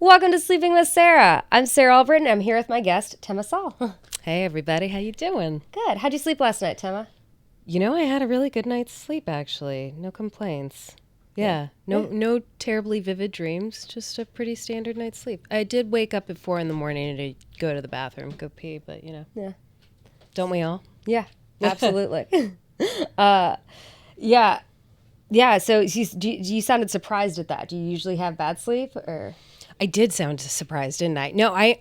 Welcome to Sleeping with Sarah. I'm Sarah Albritton. I'm here with my guest, Tema Sall. Hey, everybody. How you doing? Good. How'd you sleep last night, Tema? You know, I had a really good night's sleep, actually. No complaints. Yeah. No terribly vivid dreams. Just a pretty standard night's sleep. I did wake up at 4 a.m. to go to the bathroom, go pee, but, you know. Yeah. Don't we all? Yeah, absolutely. Yeah, so you sounded surprised at that. Do you usually have bad sleep, or... I did sound surprised, didn't I? No, I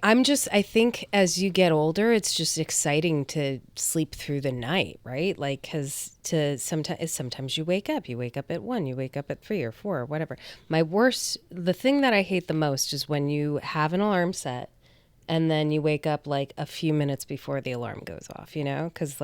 think as you get older, it's just exciting to sleep through the night, right? Like, because sometimes you wake up at 1, you wake up at 3 or 4 or whatever. The thing that I hate the most is when you have an alarm set and then you wake up like a few minutes before the alarm goes off, you know? Because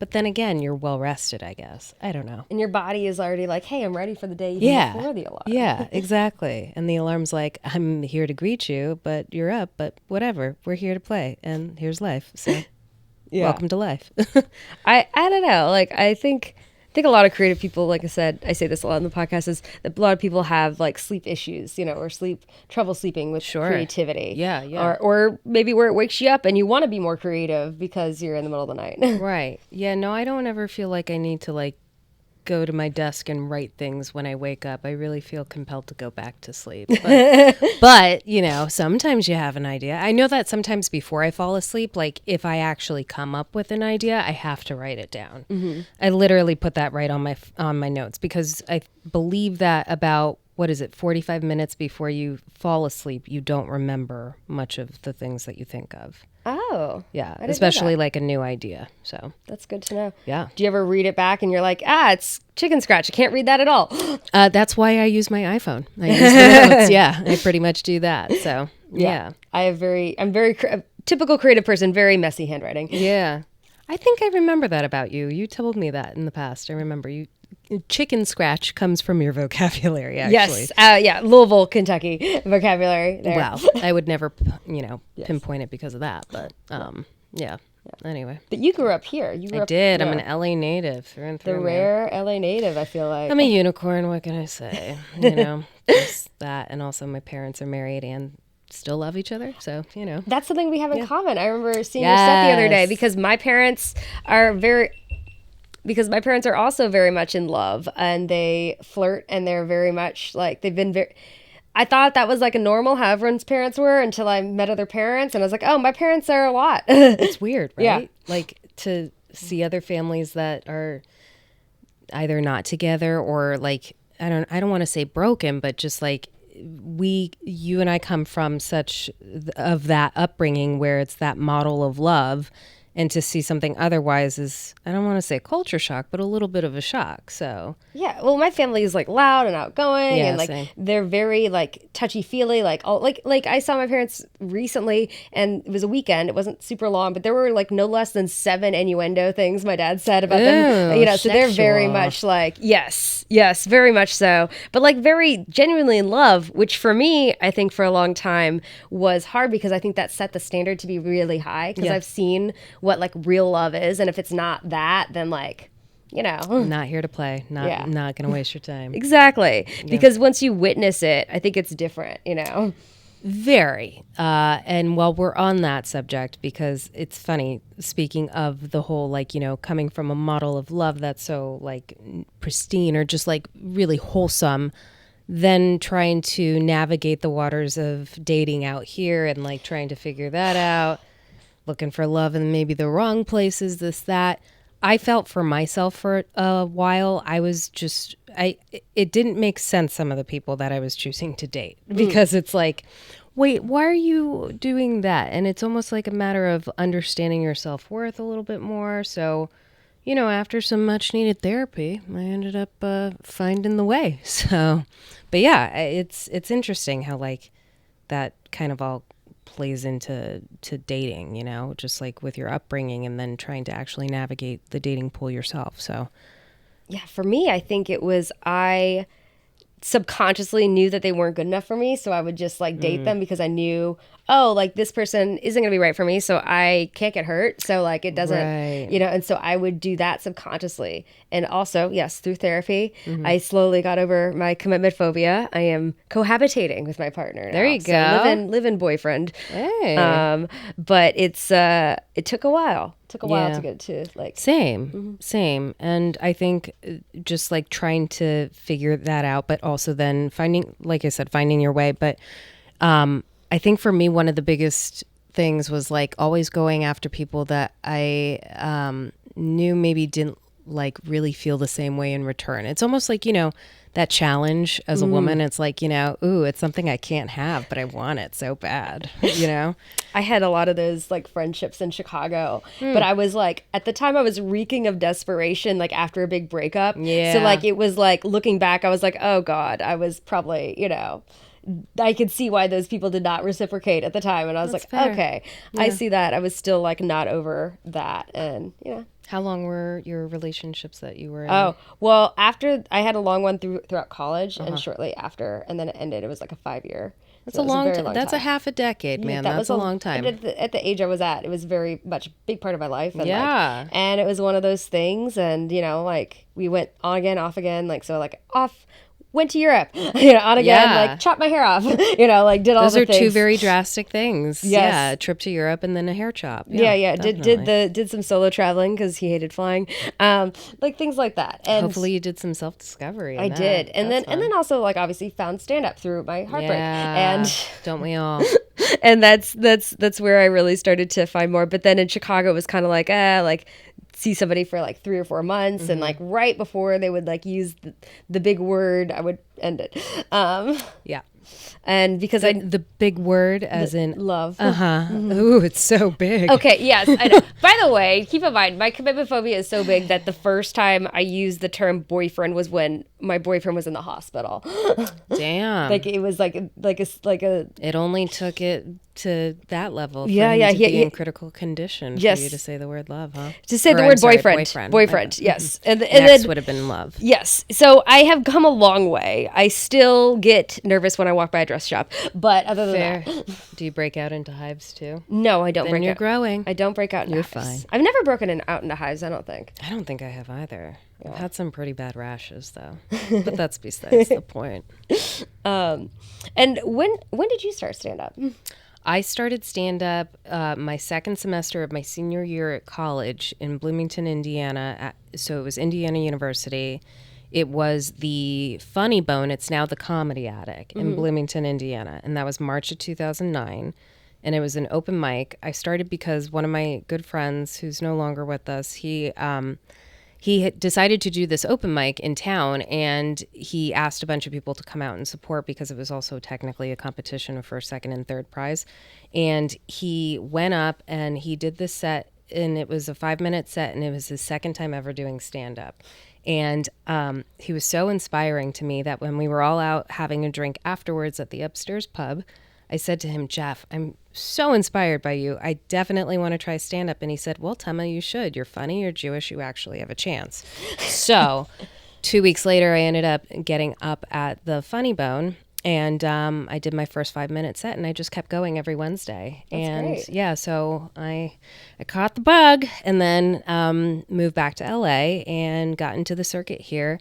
but then again, you're well rested, I guess. I don't know. And your body is already like, hey, I'm ready for the day even before the alarm. Yeah, exactly. And the alarm's like, I'm here to greet you, but you're up, but whatever. We're here to play, and here's life. So welcome to life. I don't know. Like, I think a lot of creative people, like I said, I say this a lot in the podcast, is that a lot of people have like sleep issues, you know, or trouble sleeping with creativity. Yeah. Or maybe where it wakes you up and you want to be more creative because you're in the middle of the night. Right. Yeah, no, I don't ever feel like I need to like go to my desk and write things when I wake up. I really feel compelled to go back to sleep. But, you know, sometimes you have an idea. I know that sometimes before I fall asleep, like if I actually come up with an idea, I have to write it down. Mm-hmm. I literally put that right on my notes because I believe that about 45 minutes before you fall asleep, you don't remember much of the things that you think of. Oh. Yeah, especially like a new idea. So that's good to know. Yeah. Do you ever read it back and you're like, it's chicken scratch. I can't read that at all. That's why I use my iPhone. I use the notes. Yeah, I pretty much do that. So yeah. I'm very typical creative person, very messy handwriting. Yeah. I think I remember that about you. You told me that in the past. I remember you. Chicken scratch comes from your vocabulary, actually. Yes. Louisville, Kentucky vocabulary there. Well, I would never, pinpoint it because of that. But, yeah. Anyway. But you grew up here. I did. I'm an LA native through and through. The rare LA native, I feel like. I'm a unicorn. What can I say? You know, just that. And also my parents are married and still love each other. So, you know. That's something we have in common. I remember seeing your set the other day because my parents are also very much in love and they flirt and they're very much like I thought that was like a normal how everyone's parents were until I met other parents and I was like, oh, my parents are a lot. It's weird, right? Yeah. Like to see other families that are either not together or like, I don't want to say broken, but just like you and I come from such of that upbringing where it's that model of love. And to see something otherwise is, I don't want to say culture shock, but a little bit of a shock. So yeah, well, my family is like loud and outgoing, and like same. They're very like touchy feely. Like I saw my parents recently, and it was a weekend. It wasn't super long, but there were like no less than 7 innuendo things my dad said about them. You know, so they're very much like yes, very much so. But like very genuinely in love, which for me, I think for a long time was hard because I think that set the standard to be really high because I've seen what like real love is, and if it's not that, then like, you know, not here to play, not gonna waste your time. Exactly. Because once you witness it, I think it's different, you know. Very. And while we're on that subject, because it's funny, speaking of the whole like, you know, coming from a model of love that's so like pristine or just like really wholesome, then trying to navigate the waters of dating out here and like trying to figure that out, looking for love in maybe the wrong places, this, that. I felt for myself for a while, it didn't make sense, some of the people that I was choosing to date, because it's like, wait, why are you doing that? And it's almost like a matter of understanding your self-worth a little bit more. So, you know, after some much needed therapy, I ended up finding the way. So, but yeah, it's interesting how like that kind of all plays into dating, you know, just like with your upbringing and then trying to actually navigate the dating pool yourself. So yeah, for me, I think it was I subconsciously knew that they weren't good enough for me, so I would just like date them because I knew oh, like this person isn't going to be right for me, so I can't get hurt. So like it doesn't, and so I would do that subconsciously. And also, yes, through therapy, I slowly got over my commitment phobia. I am cohabitating with my partner now. There you go. So live-in boyfriend. Hey. But it took a while. Took a while to get to like same. And I think just like trying to figure that out, but also then finding, like I said, finding your way. But I think for me, one of the biggest things was like always going after people that I knew maybe didn't like really feel the same way in return. It's almost like, that challenge as a woman. It's like, ooh, it's something I can't have, but I want it so bad, I had a lot of those like friendships in Chicago, but I was like, at the time I was reeking of desperation, like after a big breakup. Yeah. So like, it was like looking back, I was like, oh God, I was probably, I could see why those people did not reciprocate at the time. And I was like, fair. Okay, I see that. I was still like not over that. And, How long were your relationships that you were in? Oh, well, after I had a long one throughout college and shortly after, and then it ended. It was like a 5-year. That's a long time. That's a half a decade, man. That's a long time. At the age I was at, it was very much a big part of my life. And and it was one of those things. And, like we went on again, off again. Like, so like off. Went to Europe, on again, like chopped my hair off, like did all those the things. Those are two very drastic things. Yes. Yeah, a trip to Europe and then a hair chop. Yeah. Did some solo traveling because he hated flying, like things like that. And hopefully you did some self discovery. I did, and then also like obviously found stand up through my heartbreak, and don't we all? And that's where I really started to find more. But then in Chicago, it was kind of like see somebody for like 3 or 4 months, and like right before they would like use the big word, I would end it. And because the big word as in love. Ooh, it's so big. Okay, yes, I know. By the way, keep in mind, my commitment phobia is so big that the first time I used the term boyfriend was when my boyfriend was in the hospital. Damn. Like it was like a. It only took it to that level. For him to be in critical condition for you to say the word love, huh? To say the word boyfriend. Yes, and next then would have been love. Yes, so I have come a long way. I still get nervous when I walk by a dress shop, but other than that, do you break out into hives too? No, I don't. Then break you're out. growing. I don't break out into hives. You're fine. I've never broken out into hives. I don't think. I don't think I have either. Yeah. I've had some pretty bad rashes though, but that's besides the point. And when did you start stand up? I started stand up my second semester of my senior year at college in Bloomington, Indiana. So it was Indiana University. It was the Funny Bone. It's now the Comedy Attic in Bloomington, Indiana. And that was March of 2009. And it was an open mic. I started because one of my good friends, who's no longer with us, he had decided to do this open mic in town, and he asked a bunch of people to come out and support because it was also technically a competition for second and third prize. And he went up and he did this set, and it was a 5-minute set, and it was his second time ever doing stand-up. And he was so inspiring to me that when we were all out having a drink afterwards at the upstairs pub, I said to him, Jeff, I'm so inspired by you. I definitely want to try stand-up. And he said, well, Tema, you should. You're funny. You're Jewish. You actually have a chance. So 2 weeks later, I ended up getting up at the Funny Bone. And I did my first 5-minute set, and I just kept going every Wednesday. That's great. So I caught the bug and then moved back to LA and got into the circuit here.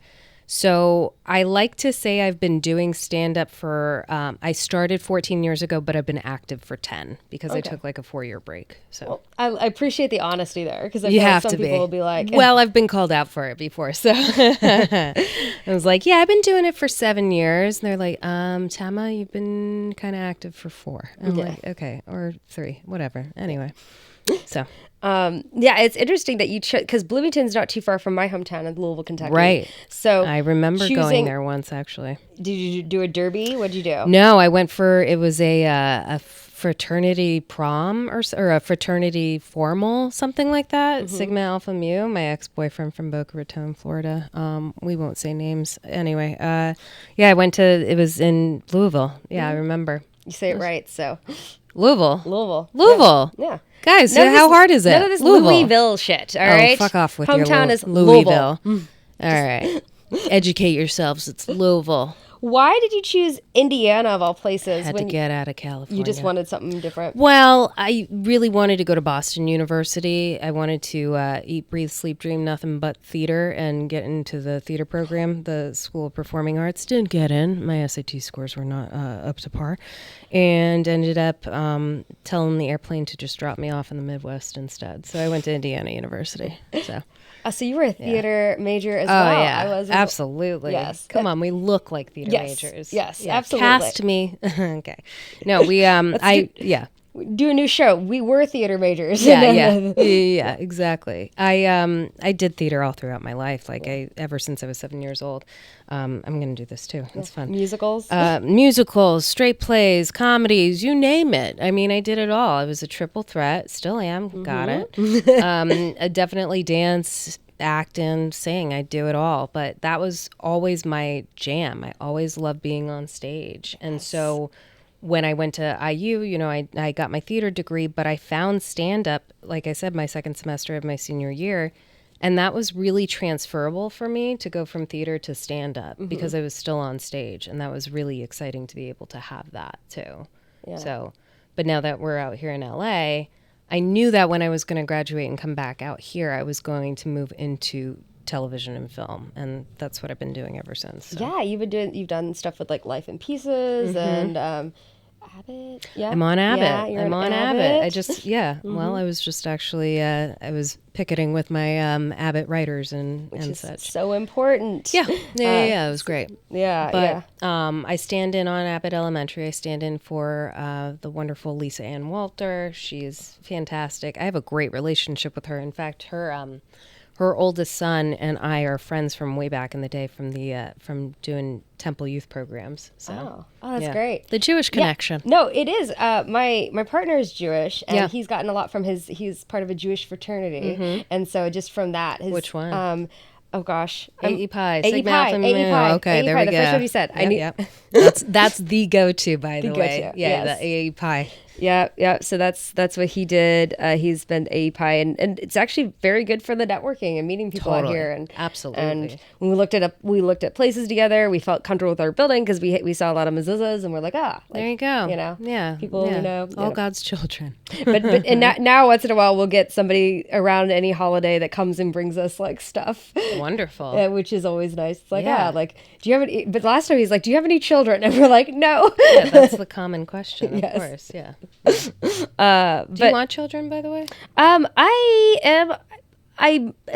So I like to say I've been doing stand-up for, I started 14 years ago, but I've been active for 10 because I took like a 4-year break. So well, I appreciate the honesty there, because I feel like some people will be like, well, I've been called out for it before. So I was like, yeah, I've been doing it for 7 years. And they're like, Tema, you've been kind of active for 4. I'm like, okay, or 3, whatever. Anyway, so. It's interesting that you because Bloomington's not too far from my hometown in Louisville, Kentucky. Right. So I remember going there once, actually. Did you do a derby? What'd you do? No, I went for it was a fraternity prom or a fraternity formal, something like that. Sigma Alpha Mu. My ex-boyfriend from Boca Raton, Florida. We won't say names anyway. I went to. It was in Louisville. Yeah, I remember. You say it right, so. Louisville. Yeah. Guys, how hard is it? None of this Louisville shit, all right? Fuck off with hometown your is Louisville. All right. Educate yourselves. It's Louisville. Why did you choose Indiana of all places? Had to get out of California. You just wanted something different. Well, I really wanted to go to Boston University. I wanted to eat, breathe, sleep, dream nothing but theater and get into the theater program, the School of Performing Arts. Didn't get in. My SAT scores were not up to par, and ended up telling the airplane to just drop me off in the Midwest instead. So I went to Indiana University. So you were a theater major as well. Oh, yeah. I was absolutely. Yes. Come on, we look like theater majors. Yes, yeah, absolutely. Cast me. Okay. No, we, do a new show. We were theater majors. Yeah, exactly. I did theater all throughout my life. Like ever since I was 7 years old. I'm going to do this too. It's fun. Musicals? Musicals, straight plays, comedies, you name it. I mean, I did it all. I was a triple threat. Still am. Mm-hmm. Got it. I definitely dance, act, and sing. I do it all. But that was always my jam. I always loved being on stage. And so when I went to IU, I got my theater degree, but I found stand-up, like I said, my second semester of my senior year. And that was really transferable for me to go from theater to stand-up because I was still on stage. And that was really exciting to be able to have that too. Yeah. So, but now that we're out here in LA, I knew that when I was going to graduate and come back out here, I was going to move into television and film, and that's what I've been doing ever since. So. Yeah, you've done stuff with like Life in Pieces and Abbott. Yeah, I'm on Abbott. Yeah, I'm on Abbott. I just well, I was just actually I was picketing with my Abbott writers and such. So important. Yeah, it was great. Yeah, I stand in on Abbott Elementary. I stand in for the wonderful Lisa Ann Walter. She's fantastic. I have a great relationship with her. In fact, her oldest son and I are friends from way back in the day from doing Temple youth programs. So, that's great. The Jewish connection. Yeah. No, it is. My partner is Jewish, and he's gotten a lot from he's part of a Jewish fraternity, and so just from that. Which one? Oh gosh, AE Pi. Sigma Alpha Mu. Okay, there we go. The first one you said. That's the go-to, by the way. Go-to. Yeah, yes. The AE Pi. Yeah. So that's what he did. He's been AE Pi, and it's actually very good for the networking and meeting people out here. And absolutely. And when we looked at places together, we felt comfortable with our building because we saw a lot of mezuzahs, and we're like, there you go. People, all God's children. but and now once in a while we'll get somebody around any holiday that comes and brings us like stuff. Wonderful. Which is always nice. It's like, do you have any? But last time he's like, do you have any children? And we're like, no. Yeah, that's the common question. Of course. Yeah. Do you want children, by the way? I am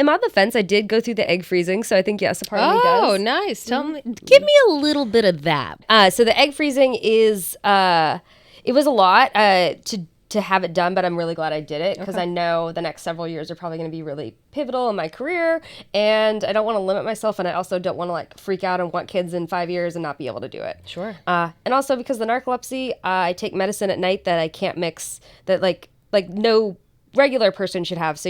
on the fence. I did go through the egg freezing, so I think yes, a part of me does. Oh, nice. Tell me, give me a little bit of that. So the egg freezing is it was a lot to have it done, but I'm really glad I did it because I know the next several years are probably going to be really pivotal in my career, and I don't want to limit myself, and I also don't want to like freak out and want kids in 5 years and not be able to do it. Sure. And also because the narcolepsy, I take medicine at night that I can't mix, that like no regular person should have, so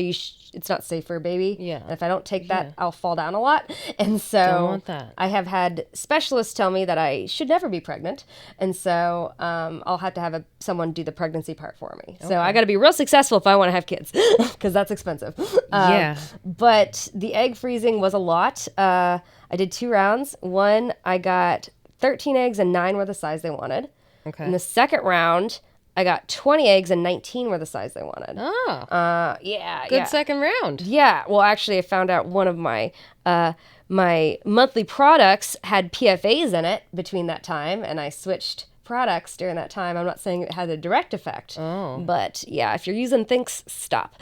it's not safe for a baby. Yeah. And if I don't take that, I'll fall down a lot. And so don't want that. I have had specialists tell me that I should never be pregnant. And so I'll have to have someone do the pregnancy part for me. Okay. So I got to be real successful if I want to have kids because that's expensive. But the egg freezing was a lot. I did 2 rounds. One, I got 13 eggs and 9 were the size they wanted. Okay. In the second round, I got 20 eggs and 19 were the size they wanted. Oh. Good second round. Yeah. Well, actually, I found out one of my monthly products had PFAs in it between that time, and I switched products during that time. I'm not saying it had a direct effect. Oh. But yeah, if you're using things, stop.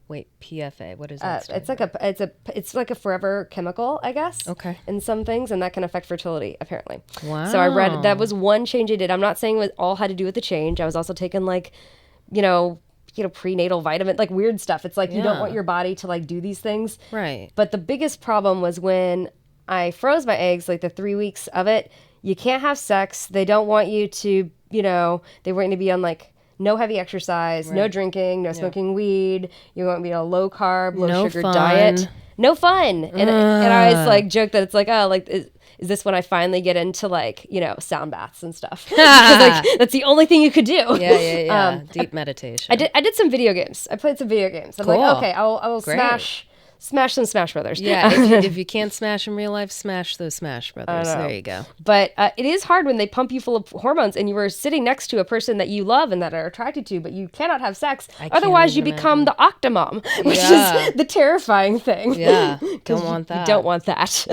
Wait, PFA. What is that? It's like a forever chemical, I guess. Okay. In some things, and that can affect fertility, apparently. Wow. So I read that was one change I did. I'm not saying it all had to do with the change. I was also taking like, prenatal vitamin, like weird stuff. It's like you don't want your body to like do these things. Right. But the biggest problem was when I froze my eggs, like the 3 weeks of it, you can't have sex. They don't want you to, they want you to be on like no heavy exercise, no drinking, no smoking weed. You want to be on a low carb, low sugar diet. No fun. And I always like joke that it's like, is this when I finally get into like, sound baths and stuff? Like, that's the only thing you could do. Yeah. Deep meditation. I did some video games. I played some video games. I'm like, okay, I will smash some Smash Brothers. Yeah, if you can't smash in real life, smash those Smash Brothers. There you go. But it is hard when they pump you full of hormones and you are sitting next to a person that you love and that are attracted to, but you cannot have sex. Otherwise, you become the Octomom, which is the terrifying thing. Yeah, don't want that. You don't want that.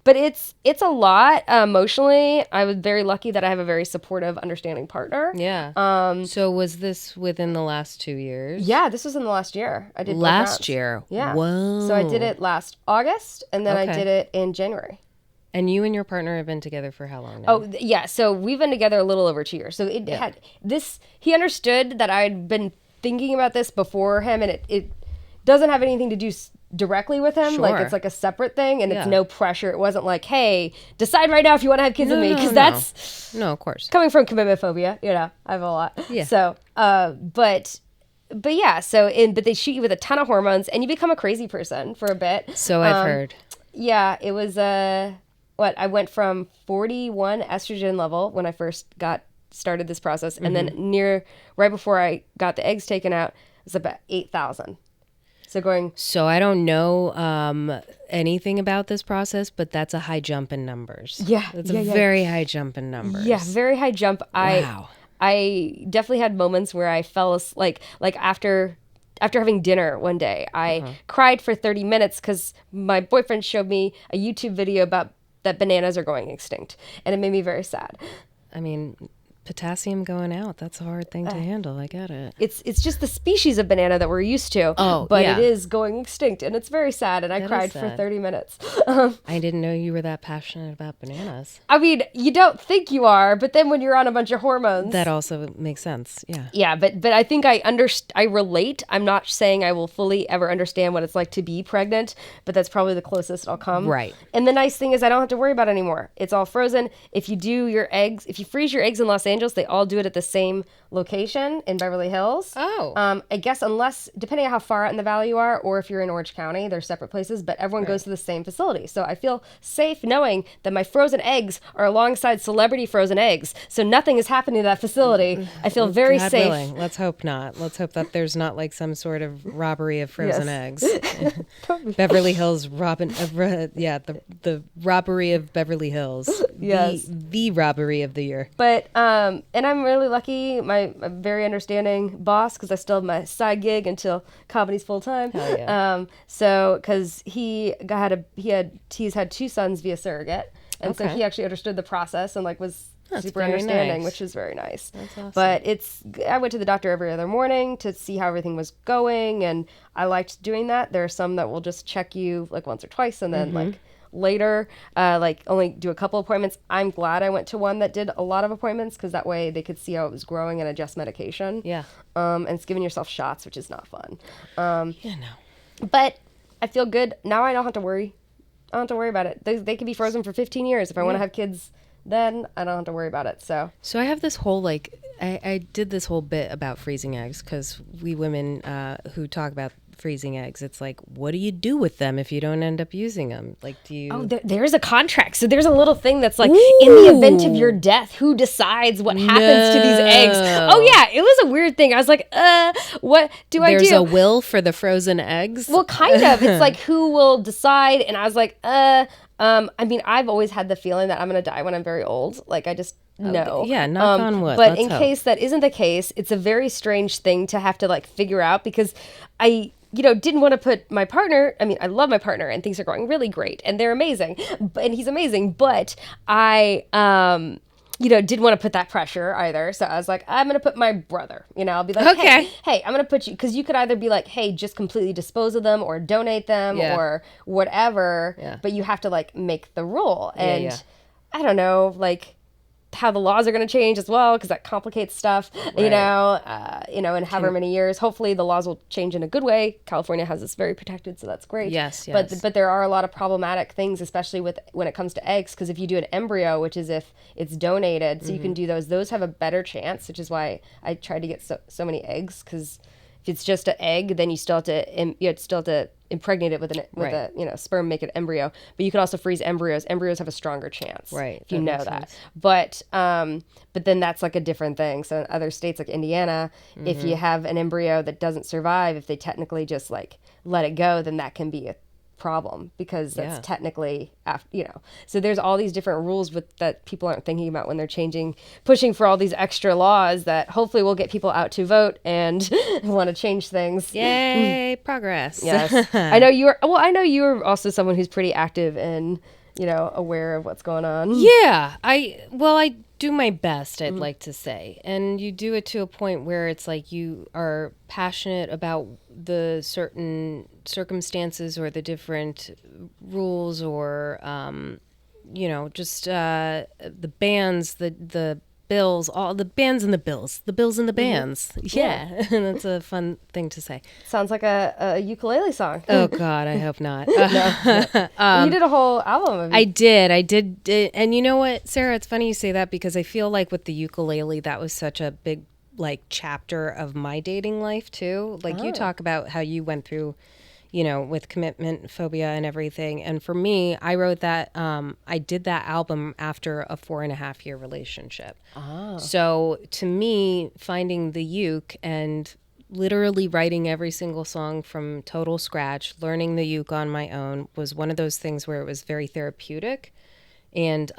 But it's a lot emotionally. I was very lucky that I have a very supportive, understanding partner. Yeah. So was this within the last 2 years? Yeah, this was in the last year. I did last year. Yeah. Whoa. So I did it last August, and then I did it in January. And you and your partner have been together for how long now? Oh, yeah. So we've been together a little over 2 years. So it had this. He understood that I'd been thinking about this before him, and it doesn't have anything to do directly with him. Sure. Like it's like a separate thing, and it's no pressure. It wasn't like, hey, decide right now if you want to have kids with me, because that's of course, coming from commitment phobia. You know, I have a lot. Yeah. So, but yeah. So but they shoot you with a ton of hormones, and you become a crazy person for a bit. So I've heard. Yeah, it was I went from 41 estrogen level when I first started this process, and then right before I got the eggs taken out, it was about 8,000. So I don't know anything about this process, but that's a high jump in numbers. Yeah. It's a very high jump in numbers. Yeah, very high jump. Wow. I definitely had moments where I fell like after having dinner one day, I cried for 30 minutes because my boyfriend showed me a YouTube video about that bananas are going extinct, and it made me very sad. I mean, potassium going out, that's a hard thing to handle. I get it. It's just the species of banana that we're used to. But it is going extinct, and it's very sad, and I cried for 30 minutes. I didn't know you were that passionate about bananas. I mean, you don't think you are, but then when you're on a bunch of hormones, that also makes sense. Yeah. Yeah, but I think I relate. I'm not saying I will fully ever understand what it's like to be pregnant, but that's probably the closest I'll come. Right. And the nice thing is I don't have to worry about it anymore. It's all frozen. If you freeze your eggs in Los Angeles, they all do it at the same location in Beverly Hills. Oh. I guess unless, depending on how far out in the valley you are, or if you're in Orange County, they're separate places, but everyone goes to the same facility. So I feel safe knowing that my frozen eggs are alongside celebrity frozen eggs. So nothing is happening to that facility. I feel very God safe. Willing. Let's hope not. Let's hope that there's not like some sort of robbery of frozen eggs. Beverly Hills the robbery of Beverly Hills. Yes. The robbery of the year. But and I'm really lucky. My very understanding boss, because I still have my side gig until comedy's full time. Hell yeah. So because he's had 2 sons via surrogate, and so he actually understood the process and like was super understanding, which is very nice. That's awesome. But I went to the doctor every other morning to see how everything was going, and I liked doing that. There are some that will just check you like once or twice, and then like later, like only do a couple appointments. I'm glad I went to one that did a lot of appointments, because that way they could see how it was growing and adjust medication. Yeah. And it's giving yourself shots, which is not fun. No. But I feel good now. I don't have to worry. I don't have to worry about it. They could be frozen for 15 years. If I want to have kids, then I don't have to worry about it. So I have this whole I did this whole bit about freezing eggs, because we women who talk about freezing eggs, it's like, what do you do with them if you don't end up using them? Like, do you... Oh, there's a contract. So there's a little thing that's like, in the event of your death, who decides what happens to these eggs? Oh, yeah. It was a weird thing. I was like, what do I do? There's a will for the frozen eggs? Well, kind of. It's like, who will decide? And I was like, I mean, I've always had the feeling that I'm going to die when I'm very old. Like, I just... No. Yeah, knock on wood. But in case that isn't the case, it's a very strange thing to have to like figure out, because I didn't want to put my partner, I mean, I love my partner and things are going really great and they're amazing and he's amazing, but I, didn't want to put that pressure either. So I was like, I'm going to put my brother, I'll be like, hey, I'm going to put you, because you could either be like, hey, just completely dispose of them or donate them or whatever, but you have to like make the rule. And I don't know, like, how the laws are going to change as well, because that complicates stuff, in however many years. Hopefully the laws will change in a good way. California has this very protected, so that's great. Yes. But there are a lot of problematic things, especially when it comes to eggs, because if you do an embryo, which is if it's donated, so you can do those have a better chance, which is why I tried to get so many eggs, because if it's just an egg, then you still have to impregnate it with a sperm, make an embryo. But you can also freeze embryos. Embryos have a stronger chance, right? If you know that. But then that's like a different thing. So in other states like Indiana, if you have an embryo that doesn't survive, if they technically just like let it go, then that can be a problem, because that's technically, so there's all these different rules that people aren't thinking about when they're pushing for all these extra laws that hopefully will get people out to vote and want to change things. Yay, progress. Yes. I know you're also someone who's pretty active and, aware of what's going on. Yeah. I do my best, I'd like to say. And you do it to a point where it's like you are passionate about the certain circumstances or the different rules or, just the bands, the bills, all the bands and the bills and the bands. Yeah. That's a fun thing to say. Sounds like a ukulele song. Oh God, I hope not. No. You did a whole album of it. I did. And you know what, Sarah, it's funny you say that, because I feel like with the ukulele, that was such a big chapter of my dating life too. You talk about how you went through, with commitment phobia and everything. And for me, I wrote that, I did that album after a 4.5-year relationship. Oh. So to me, finding the uke and literally writing every single song from total scratch, learning the uke on my own, was one of those things where it was very therapeutic. And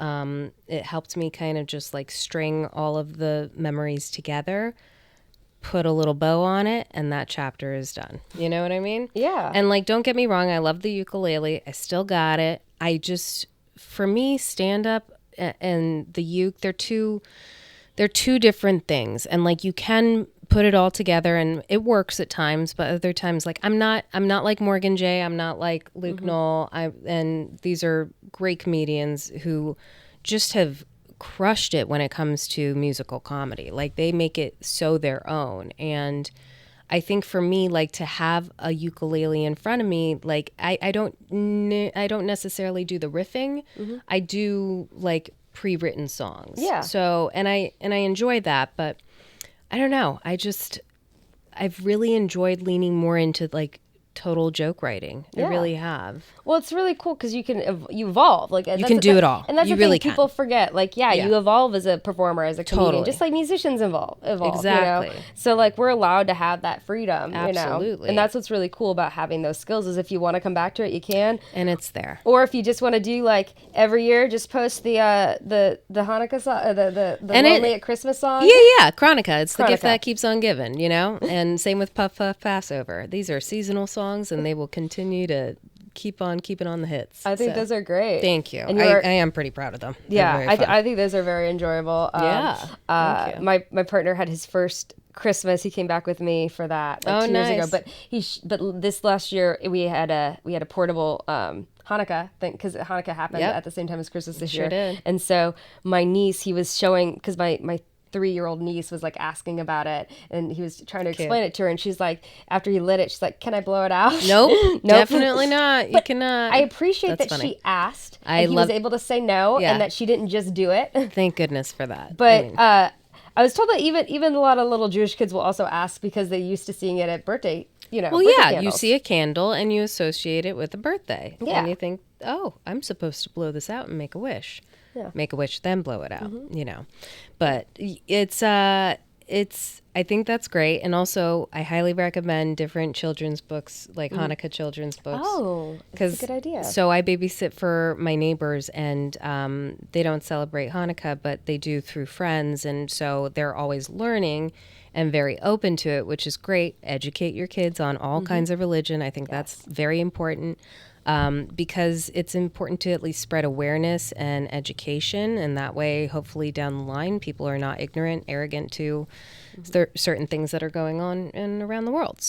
it helped me kind of just string all of the memories together, put a little bow on it, and that chapter is done. You know what I mean? Yeah. And don't get me wrong, I love the ukulele. I still got it. For me, stand up and the uke, they're two different things. And you can put it all together and it works at times, but other times I'm not like Morgan J, I'm not like Luke Knoll. And these are great comedians who just have crushed it when it comes to musical comedy. They make it so their own. And I think for me, to have a ukulele in front of me, I don't necessarily do the riffing. I do pre-written songs. Yeah. So and I enjoy that, but I don't know. I've really enjoyed leaning more into total joke writing. I really have. Well, it's really cool because you evolve. You can do it all. And that's you the really thing people forget. You evolve as a performer, as a comedian, Totally. just like musicians evolve. Exactly. So we're allowed to have that freedom. Absolutely. And that's what's really cool about having those skills, is if you want to come back to it, you can. And it's there. Or if you just want to do every year, just post the Hanukkah song, the Lonely at Christmas song. Yeah. Chronica. It's the gift that keeps on giving, And same with Puff Puff Passover. These are seasonal songs, and they will continue to keep on keeping on the hits. I think those are great. Thank you. I am pretty proud of them. Yeah, I think those are very enjoyable. Thank you. My partner had his first Christmas. He came back with me for that 2 years ago. But this last year we had a portable Hanukkah thing, because Hanukkah happened at the same time as Christmas this year. Did. And so my niece, he was showing, because my 3-year-old niece was asking about it, and he was trying to explain it to her, and she's after he lit it, she's can I blow it out? Nope. Definitely not. You cannot. I appreciate that she asked, and he was able to say no, and that she didn't just do it. Thank goodness for that. But I was told that even a lot of little Jewish kids will also ask, because they're used to seeing it at birthday. Candles. You see a candle and you associate it with a birthday. Yeah. And you think, oh, I'm supposed to blow this out and make a wish. Yeah. Make a wish, then blow it out, But it's I think that's great. And also, I highly recommend different children's books, Hanukkah children's books. Oh, that's a good idea. So I babysit for my neighbors, and they don't celebrate Hanukkah, but they do through friends. And so they're always learning and very open to it, which is great. Educate your kids on all kinds of religion. I think that's very important. Because it's important to at least spread awareness and education, and that way, hopefully down the line, people are not ignorant, arrogant to certain things that are going on around the world.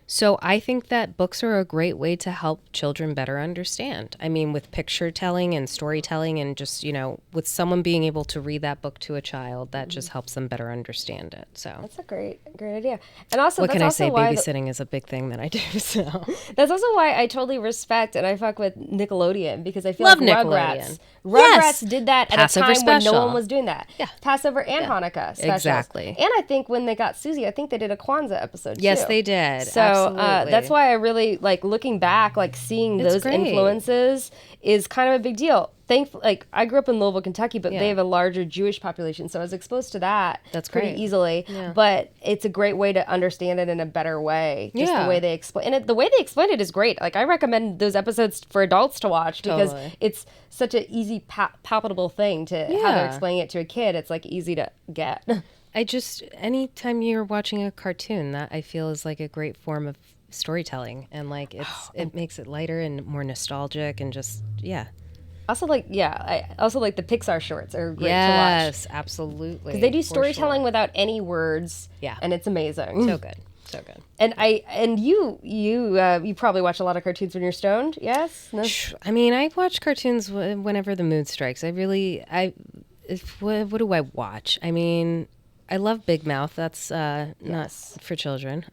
So I think that books are a great way to help children better understand. I mean, with picture telling and storytelling, and just, with someone being able to read that book to a child, that just helps them better understand it. So that's a great idea. And also, what can I say? Babysitting is a big thing that I do. So that's also why I totally respect and I fuck with Nickelodeon, because I feel Love Rugrats did that at Passover a time special. when no one was doing that. Yeah. Passover and Hanukkah specials. Exactly. And I think when they got Susie, I think they did a Kwanzaa episode too. Yes, they did. So that's why I really like looking back, like seeing those influences is kind of a big deal. Like I grew up in Louisville, Kentucky, but they have a larger Jewish population, so I was exposed to that pretty easily. Yeah. But it's a great way to understand it in a better way. Just the way they explain it. The way they explain it is great. Like I recommend those episodes for adults to watch because it's such an easy, palpable thing to how they're explaining it to a kid. It's like easy to get. Anytime you're watching a cartoon, that I feel is like a great form of storytelling, and like it makes it lighter and more nostalgic, and just Also, I also like the Pixar shorts are great to watch. Yes, absolutely. Because they do storytelling without any words. Yeah, and it's amazing. So good, so good. And you probably watch a lot of cartoons when you're stoned. Yes. No? I mean, I watch cartoons whenever the mood strikes. What do I watch? I mean, I love Big Mouth. That's not for children.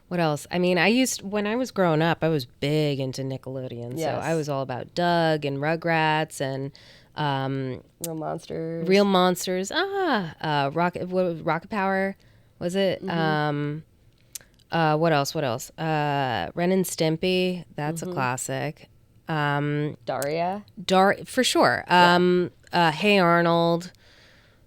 What else? I mean, when I was growing up, I was big into Nickelodeon. Yes. So I was all about Doug and Rugrats and Real Monsters. Rocket Power, was it? Mm-hmm. What else? Ren and Stimpy. That's a classic. Daria. For sure. Hey Arnold.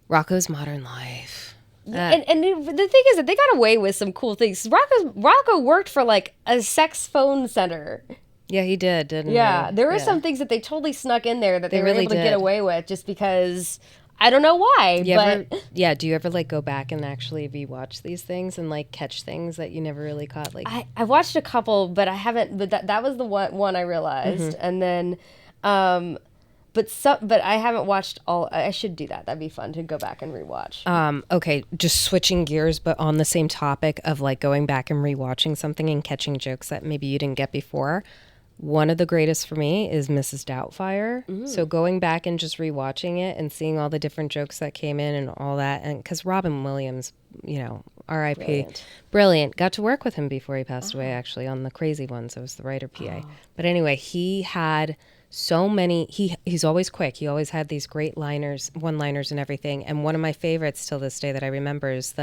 Rocco's Modern Life. And the thing is that they got away with some cool things. Rocco worked for like a sex phone center. Yeah, he did, didn't he? Yeah, there were some things that they totally snuck in there that they were really able to get away with just because I don't know why. Do you ever like go back and actually rewatch these things and like catch things that you never really caught? Like I watched a couple, but I haven't. But that was the one I realized, and then. But I haven't watched all. I should do that. That'd be fun to go back and rewatch. Okay, just switching gears, but on the same topic of like going back and rewatching something and catching jokes that maybe you didn't get before. One of the greatest for me is Mrs. Doubtfire. Mm. So going back and just rewatching it and seeing all the different jokes that came in and all that, and because Robin Williams, R.I.P. Brilliant. Got to work with him before he passed away, actually, on The Crazy Ones. I was the writer PA. But anyway, he had so many. He's always quick. He always had these great one-liners and everything. And one of my favorites till this day that I remember is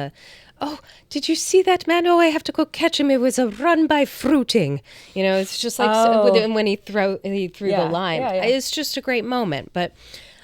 did you see that man? Oh, I have to go catch him. It was a run by fruiting. It's just like when he threw the line. Yeah. It's just a great moment. But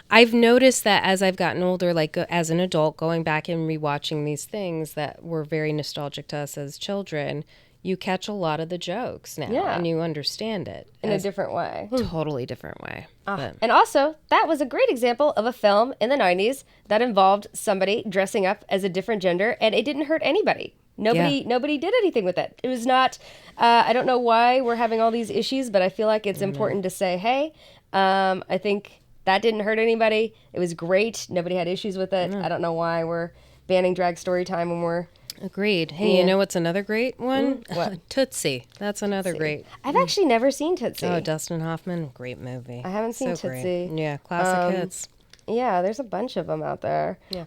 I've noticed that as I've gotten older, like as an adult, going back and rewatching these things that were very nostalgic to us as children, you catch a lot of the jokes now and you understand it. In a different way. Totally different way. And also, that was a great example of a film in the 90s that involved somebody dressing up as a different gender, and it didn't hurt anybody. Nobody did anything with it. It was not, I don't know why we're having all these issues, but I feel like it's important to say, hey, I think that didn't hurt anybody. It was great. Nobody had issues with it. I don't know why we're banning drag story time when we're... Agreed. Hey, you know what's another great one? What? Tootsie. That's another great. I've actually never seen Tootsie. Oh, Dustin Hoffman, great movie. I haven't seen Tootsie. Great. Yeah, classic hits. Yeah, there's a bunch of them out there. Yeah.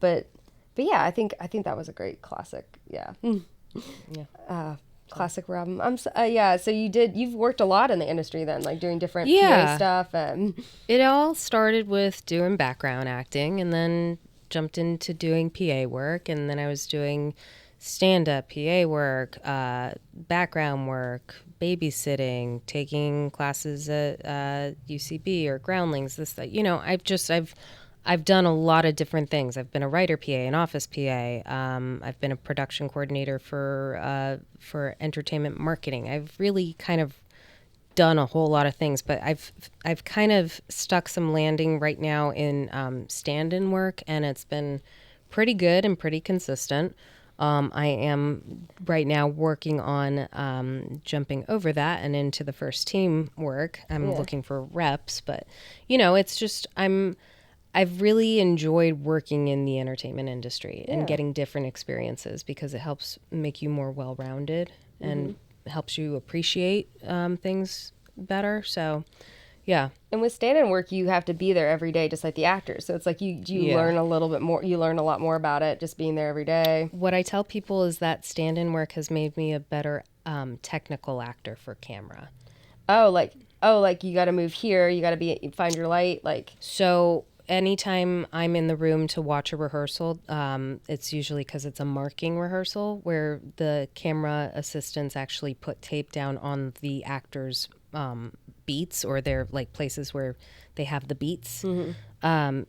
But yeah, I think that was a great classic. Yeah. Classic Robin. So you've worked a lot in the industry then, like doing different PA stuff and. It all started with doing background acting, and then jumped into doing PA work, and then I was doing stand-up PA work, background work, babysitting, taking classes at UCB or Groundlings. I've done a lot of different things. I've been a writer PA, an office PA. I've been a production coordinator for entertainment marketing. I've really kind of done a whole lot of things, but I've kind of stuck some landing right now in stand-in work, and it's been pretty good and pretty consistent. I am right now working on jumping over that and into the first team work. I'm looking for reps, but it's just I've really enjoyed working in the entertainment industry and getting different experiences because it helps make you more well-rounded and helps you appreciate things better. So, yeah. And with stand-in work, you have to be there every day, just like the actors. So it's like you learn a little bit more. You learn a lot more about it just being there every day. What I tell people is that stand-in work has made me a better technical actor for camera. Like you got to move here. You got to find your light. Like so. anytime I'm in the room to watch a rehearsal, it's usually because it's a marking rehearsal where the camera assistants actually put tape down on the actors' beats, or their like places where they have the beats.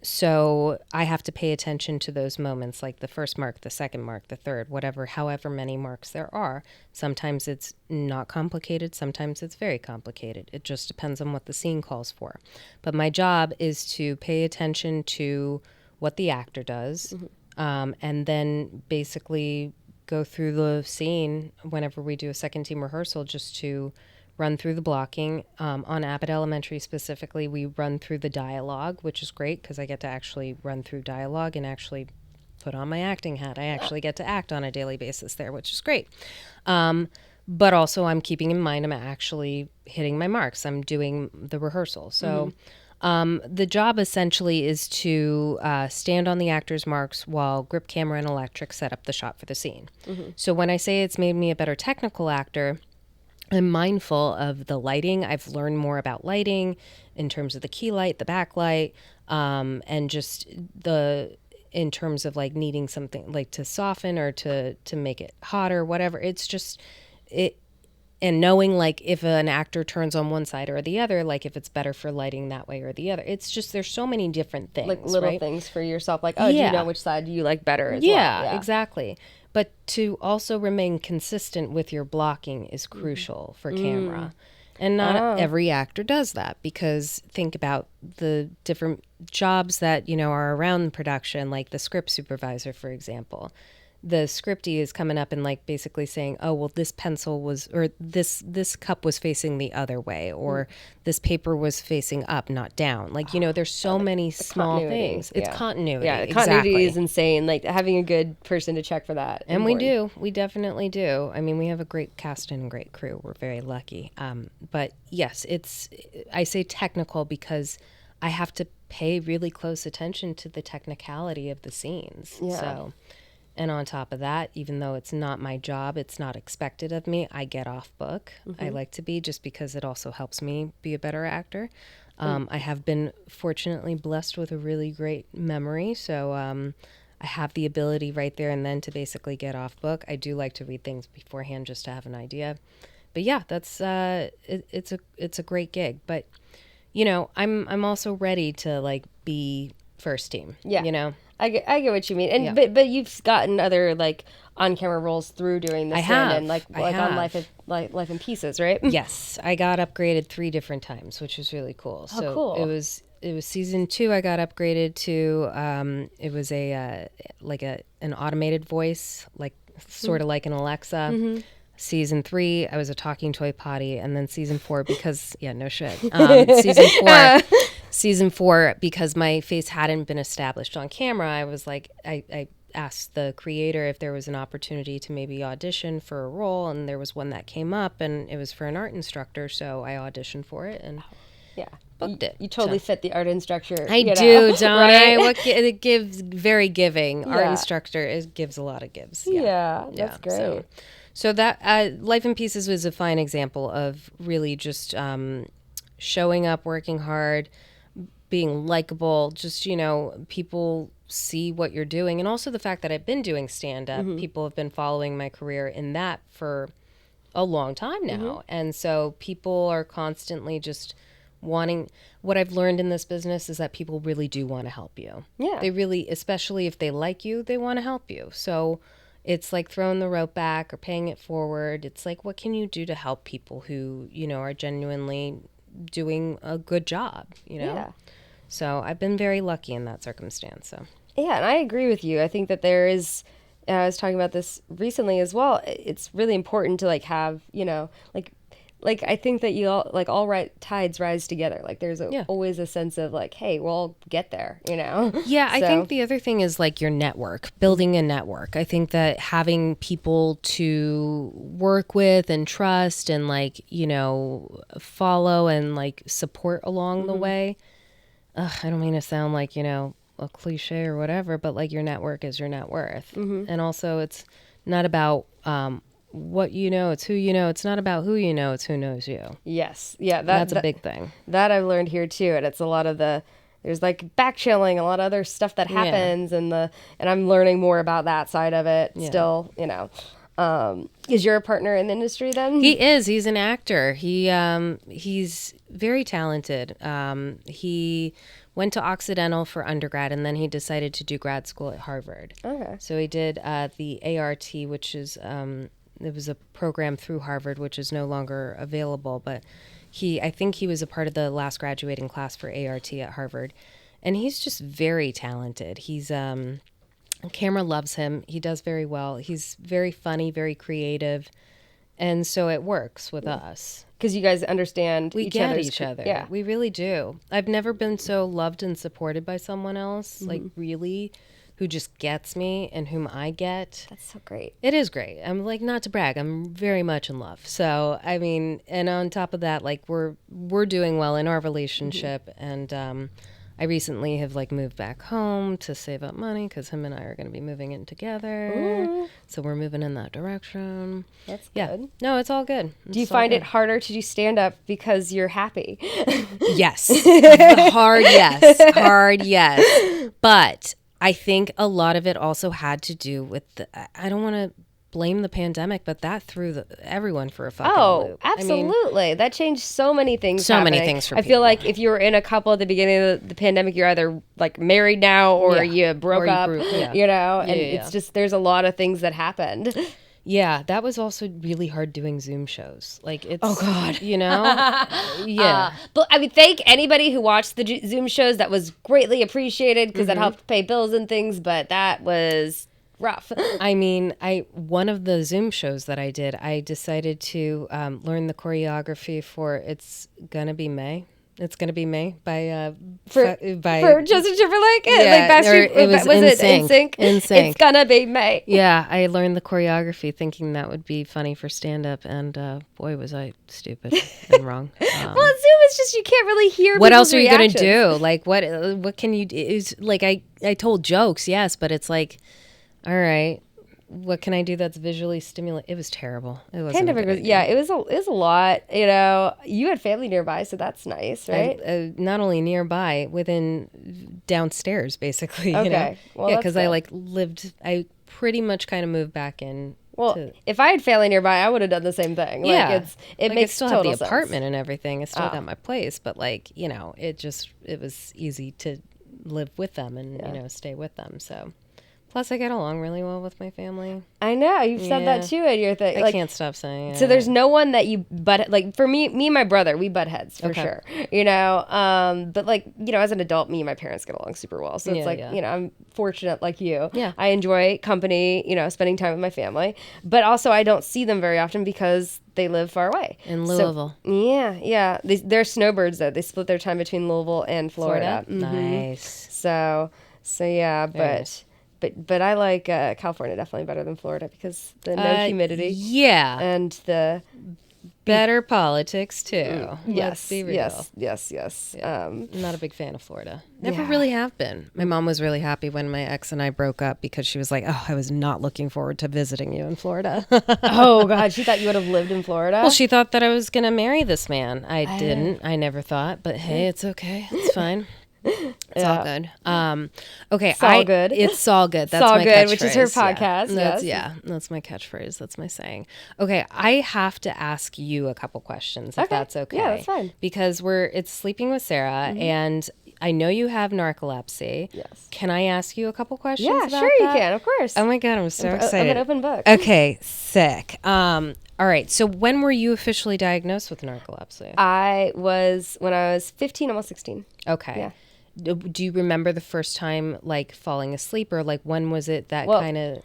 So I have to pay attention to those moments, like the first mark, the second mark, the third, whatever, however many marks there are. Sometimes it's not complicated. Sometimes it's very complicated. It just depends on what the scene calls for. But my job is to pay attention to what the actor does, and then basically go through the scene whenever we do a second team rehearsal, just to run through the blocking. On Abbott Elementary specifically, we run through the dialogue, which is great because I get to actually run through dialogue and actually put on my acting hat. I actually get to act on a daily basis there, which is great. But also I'm keeping in mind I'm actually hitting my marks. I'm doing the rehearsal. So the job essentially is to stand on the actor's marks while grip camera and electric set up the shot for the scene. So when I say it's made me a better technical actor, I'm mindful of the lighting. I've learned more about lighting in terms of the key light, the backlight, and just in terms of like needing something like to soften or to make it hotter, whatever. It's just it, and knowing like if an actor turns on one side or the other, like if it's better for lighting that way or the other. It's just there's so many different things, like little right? things for yourself, like do you know which side you like better as well? Yeah, exactly. But to also remain consistent with your blocking is crucial for camera. And not every actor does that, because think about the different jobs that, you know, are around production, like the script supervisor, for example. The scriptie is coming up and like basically saying, oh, well, this pencil was, or this cup was facing the other way, or this paper was facing up, not down. Like, you know, there's so many small things. It's continuity. Yeah, continuity is insane. Like having a good person to check for that. And we definitely do. I mean, we have a great cast and a great crew. We're very lucky. But yes, I say technical because I have to pay really close attention to the technicality of the scenes. Yeah. So. And on top of that, even though it's not my job, it's not expected of me, I get off book. I like to be, just because it also helps me be a better actor. I have been fortunately blessed with a really great memory. So I have the ability right there and then to basically get off book. I do like to read things beforehand just to have an idea. But yeah, that's it's a great gig. But, you know, I'm also ready to like be first team. Yeah. You know? I get what you mean, and but you've gotten other like on camera roles through doing this, and like on Life in Pieces, right? Yes, I got upgraded 3 different times, which was really cool. Oh, cool. It was season 2. I got upgraded to it was an automated voice, like sort of like an Alexa. Season 3, I was a talking toy potty, and then season 4 because no shit. Season 4 because my face hadn't been established on camera. I was like, I asked the creator if there was an opportunity to maybe audition for a role, and there was one that came up, and it was for an art instructor, so I auditioned for it and booked it. You totally fit the art instructor. I do, don't right? It gives very giving. Art instructor gives a lot of gives. Yeah, that's great. So that Life in Pieces was a fine example of really just showing up, working hard, being likable, just, you know, people see what you're doing. And also the fact that I've been doing stand-up, people have been following my career in that for a long time now. And so people are constantly just wanting, what I've learned in this business is that people really do want to help you. Yeah. They really, especially if they like you, they want to help you. So it's like throwing the rope back or paying it forward. It's like, what can you do to help people who, you know, are genuinely doing a good job, you know? Yeah. So I've been very lucky in that circumstance. So yeah, and I agree with you. I think that there is, I was talking about this recently as well. It's really important to like have, you know, like I think that you all like all right tides rise together. Like there's always a sense of like, hey, we'll all get there, you know? Yeah, I think the other thing is like your network, building a network. I think that having people to work with and trust and like, you know, follow and like support along the way. I don't mean to sound like, you know, a cliche or whatever, but like your network is your net worth. And also it's not about what you know, it's who you know. It's not about who you know, it's who knows you. Yes. Yeah. That's a big thing. That I've learned here too. And it's a lot of the there's like back chilling, a lot of other stuff that happens, and I'm learning more about that side of it still, you know. Is your partner in the industry then? He is. He's an actor. He's very talented. He went to Occidental for undergrad, and then he decided to do grad school at Harvard. Okay. So he did the ART, which is it was a program through Harvard, which is no longer available, but I think he was a part of the last graduating class for ART at Harvard, and he's just very talented. He's camera loves him. He does very well. He's very funny, very creative, and so it works with us. Because you guys understand we get each other. Yeah, we really do. I've never been so loved and supported by someone else, like really, who just gets me and whom I get. That's so great. It is great. I'm like, not to brag, I'm very much in love. So, I mean, and on top of that, like we're doing well in our relationship, and I recently have like moved back home to save up money because him and I are going to be moving in together. Ooh. So we're moving in that direction. That's good. No, it's all good. Do you find it harder to do stand-up because you're happy? Yes. Hard yes. But I think a lot of it also had to do with I don't want to blame the pandemic, but that threw everyone for a fucking loop. Absolutely. I mean, that changed so many things. Many things for people. I feel like if you were in a couple at the beginning of the pandemic, you're either like married now or you broke up, you know, and it's just, there's a lot of things that happened. Yeah, that was also really hard doing Zoom shows. Like, it's, oh God, you know, but I mean, thank anybody who watched the Zoom shows. That was greatly appreciated because that helped pay bills and things. But that was rough. I mean, one of the Zoom shows that I did, I decided to learn the choreography for "It's Gonna Be May." It's Gonna Be May by Justin Timberlake. Yeah, like Backstreet, was it NSYNC. NSYNC. It's Gonna Be May. Yeah, I learned the choreography thinking that would be funny for stand-up, and boy, was I stupid and wrong. Well, Zoom is just, you can't really hear. What else are you reactions. gonna do? Like, what can you do? It's like I told jokes, yes, but it's like, all right, what can I do that's visually stimulating? It was terrible. It was it was a lot. You know, you had family nearby, so that's nice, right? Not only nearby, within downstairs, basically. Okay, you know? well, yeah, because I pretty much kind of moved back in. Well, if I had family nearby, I would have done the same thing. Yeah, it makes I still total have the sense. apartment and everything. I still got my place, but like, you know, it was easy to live with them and you know, stay with them. So. Plus, I get along really well with my family. I know. You've said that too in your thing. I can't stop saying it. So there's no one that you butt, like for me and my brother, we butt heads for sure. You know, but like, you know, as an adult, me and my parents get along super well. So it's you know, I'm fortunate like you. Yeah. I enjoy company, you know, spending time with my family. But also I don't see them very often because they live far away. In Louisville. So, yeah. They're snowbirds though. They split their time between Louisville and Florida. Mm-hmm. Nice. So yeah, But I like California definitely better than Florida because the no humidity. Yeah. And the better politics too. Yes. Let's be real. Yes. Yeah. I'm not a big fan of Florida. Never really have been. My mom was really happy when my ex and I broke up because she was like, "Oh, I was not looking forward to visiting you in Florida." Oh God, she thought you would have lived in Florida? Well, she thought that I was going to marry this man. I didn't. I never thought, but hey, it's okay. It's fine. It's all good. Okay, it's all good. It's all good. That's all my good, catchphrase. which is her podcast. That's my catchphrase. That's my saying. Okay, I have to ask you a couple questions if that's okay. Yeah, that's fine. Because it's Sleeping with Sarah, and I know you have narcolepsy. Yes. Can I ask you a couple questions? Yeah, about sure that? you can. Of course. Oh my God, I'm so excited. I'm an open book. Okay, sick. All right. So when were you officially diagnosed with narcolepsy? I was when I was 15, almost 16. Okay. Yeah. Do you remember the first time like falling asleep, or like when was it that kind of?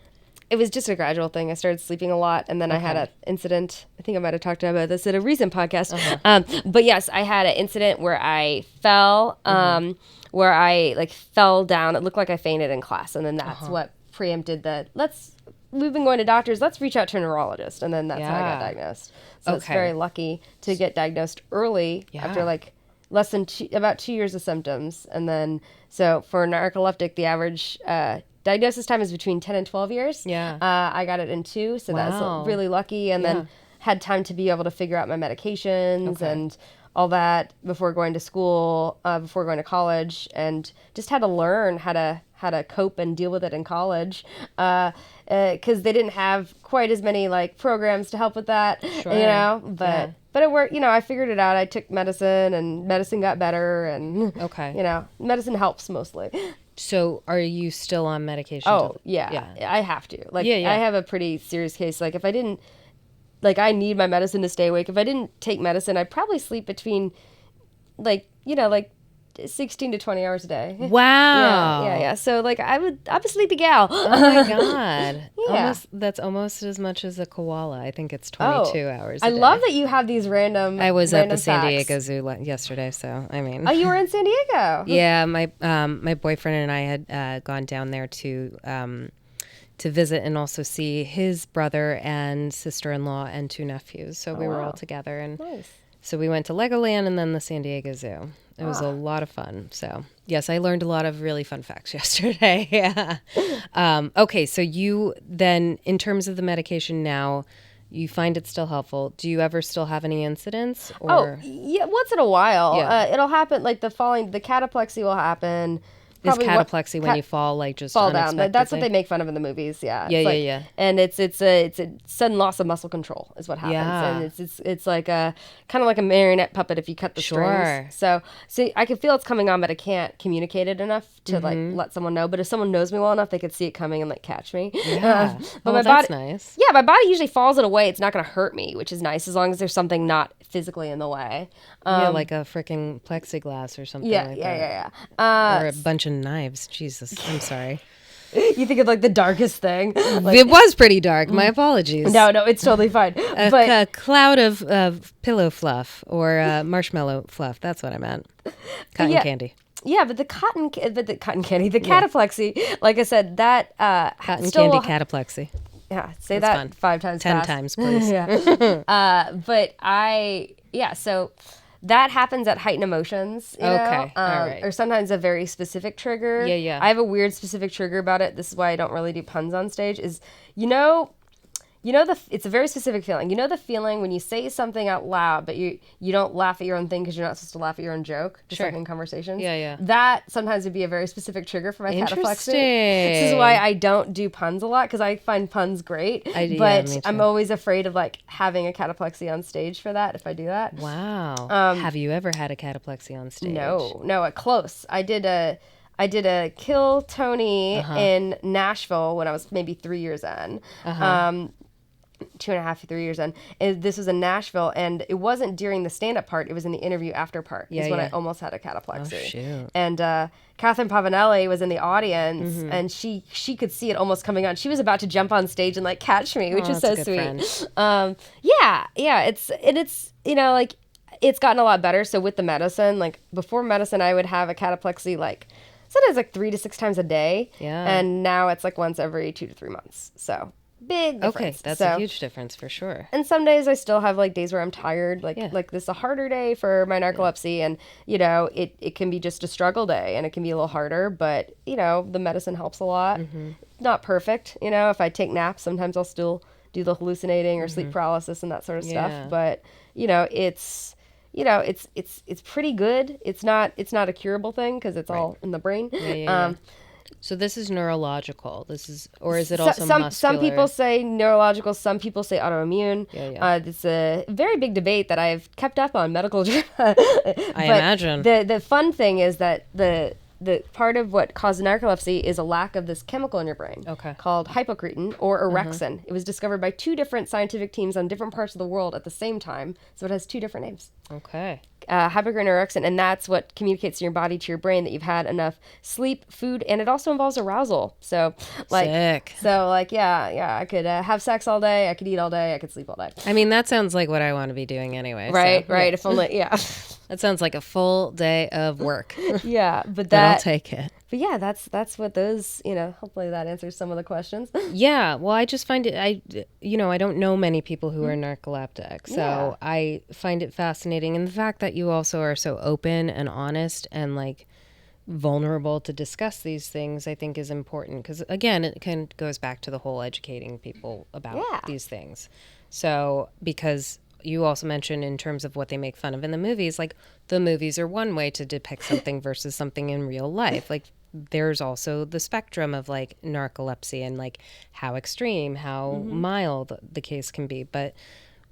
It was just a gradual thing. I started sleeping a lot, and then I had an incident. I think I might have talked about this at a recent podcast. But yes, I had an incident where I fell, where I like fell down. It looked like I fainted in class, and then that's what preempted we've been going to doctors. Let's reach out to a neurologist, and then that's how I got diagnosed. So it's very lucky to get diagnosed early after like less than about 2 years of symptoms. And then, so for narcoleptic, the average diagnosis time is between 10 and 12 years. Yeah. I got it in 2, so that's really lucky. And then had time to be able to figure out my medications and all that before going to school, before going to college, and just had to learn how to cope and deal with it in college, because they didn't have quite as many like programs to help with that, Sure. But it worked. I figured it out. I took medicine, and medicine got better, and Okay. Medicine helps mostly. So are you still on medication? Oh, yeah. I have to. Like, Yeah. I have a pretty serious case. Like, if I didn't, like, I need my medicine to stay awake. If I didn't take medicine, I'd probably sleep between, like 16 to 20 hours a day. Wow. Yeah. So, like, I'm a sleepy gal. Oh my God. Yeah. That's almost as much as a koala. I think it's 22 hours a I day. love that you have these random I was at the random San facts. Diego Zoo yesterday, so I mean. Oh, you were in San Diego? Yeah, my boyfriend and I had gone down there to visit and also see his brother and sister-in-law and 2 nephews. So we were all together, and Nice. so we went to Legoland and then the San Diego Zoo. It was a lot of fun. So yes, I learned a lot of really fun facts yesterday. Yeah. Okay, so you then, in terms of the medication now, you find it still helpful. Do you ever still have any incidents? Or? Oh, yeah, once in a while. Yeah. It'll happen, like the cataplexy will happen. Is Probably cataplexy when you fall, like just fall down? unexpectedly? That's what they make fun of in the movies. Yeah. Yeah, It's like- yeah. And it's a sudden loss of muscle control is what happens, Yeah. and it's like a kind of like a marionette puppet if you cut the Sure. strings. So I can feel it's coming on, but I can't communicate it enough to like let someone know. But if someone knows me well enough, they could see it coming and like catch me. Yeah. But Oh, that's nice. Yeah, my body usually falls it away. It's not going to hurt me, which is nice as long as there's something not physically in the way. Yeah, like a freaking plexiglass or something Yeah, like yeah. that. Or a bunch of knives. Jesus, I'm sorry. You think of like the darkest thing. Like, It was pretty dark. My apologies. no, it's totally fine. But A cloud of pillow fluff or marshmallow fluff. That's what I meant. Cotton Yeah. candy. yeah, but the cotton candy, the cataplexy, like I said, that Cotton still candy cataplexy. Yeah, say That's that fun. 5 times 10 fast. times, please. Yeah. So that happens at heightened emotions. You know? Okay, all right. Or sometimes a very specific trigger. Yeah. I have a weird specific trigger about it. This is why I don't really do puns on stage. It's a very specific feeling. You know the feeling when you say something out loud, but you don't laugh at your own thing because you're not supposed to laugh at your own joke, just Sure. like in conversations. Yeah. That sometimes would be a very specific trigger for my cataplexy. Interesting. This is why I don't do puns a lot, because I find puns great. Yeah, but me too. I'm always afraid of like having a cataplexy on stage for that if I do that. Wow. Have you ever had a cataplexy on stage? No, at close. I did a Kill Tony in Nashville when I was maybe 3 years in. 2.5 to 3 years in. And this was in Nashville, and it wasn't during the stand-up part. It was in the interview after part. Yeah, when yeah. I almost had a cataplexy. Oh, shoot. And Catherine Pavanelli was in the audience, Mm-hmm. and she could see it almost coming on. She was about to jump on stage and like catch me, which is so that's a good sweet. friend. Yeah. It's like it's gotten a lot better. So with the medicine, like before medicine, I would have a cataplexy like sometimes like 3 to 6 times a day. Yeah. And now it's like once every 2 to 3 months. So big difference. Okay, that's So- a huge difference for sure. And some days I still have like days where I'm tired, like Yeah. like this is a harder day for my narcolepsy, and it can be just a struggle day, and it can be a little harder, but the medicine helps a lot. Mm-hmm. Not perfect, if I take naps, sometimes I'll still do the hallucinating or Mm-hmm. sleep paralysis and that sort of Yeah. stuff, but it's pretty good. It's not a curable thing because it's all in the brain. Yeah. So this is neurological. Or is it also muscular? Some people say neurological, some people say autoimmune. Yeah. It's a very big debate that I've kept up on medical. I imagine. The fun thing is that the part of what causes narcolepsy is a lack of this chemical in your brain called hypocretin or orexin. It was discovered by 2 different scientific teams on different parts of the world at the same time, so it has 2 different names. Okay. Hypocretin or orexin, and that's what communicates in your body to your brain that you've had enough sleep, food, and it also involves arousal. So, Sick. Yeah, I could have sex all day, I could eat all day, I could sleep all day. I mean, that sounds like what I want to be doing anyway. Right. Yeah. If only, yeah. That sounds like a full day of work. Yeah, but I'll take it. But yeah, that's what those, hopefully that answers some of the questions. Yeah, well, I just find it, I don't know many people who are narcoleptic, so Yeah. I find it fascinating. And the fact that you also are so open and honest and like vulnerable to discuss these things, I think is important. Because again, it goes back to the whole educating people about Yeah. these things. So, because you also mentioned in terms of what they make fun of in the movies, like the movies are one way to depict something versus something in real life. Like there's also the spectrum of like narcolepsy and like how extreme, how mild the case can be. But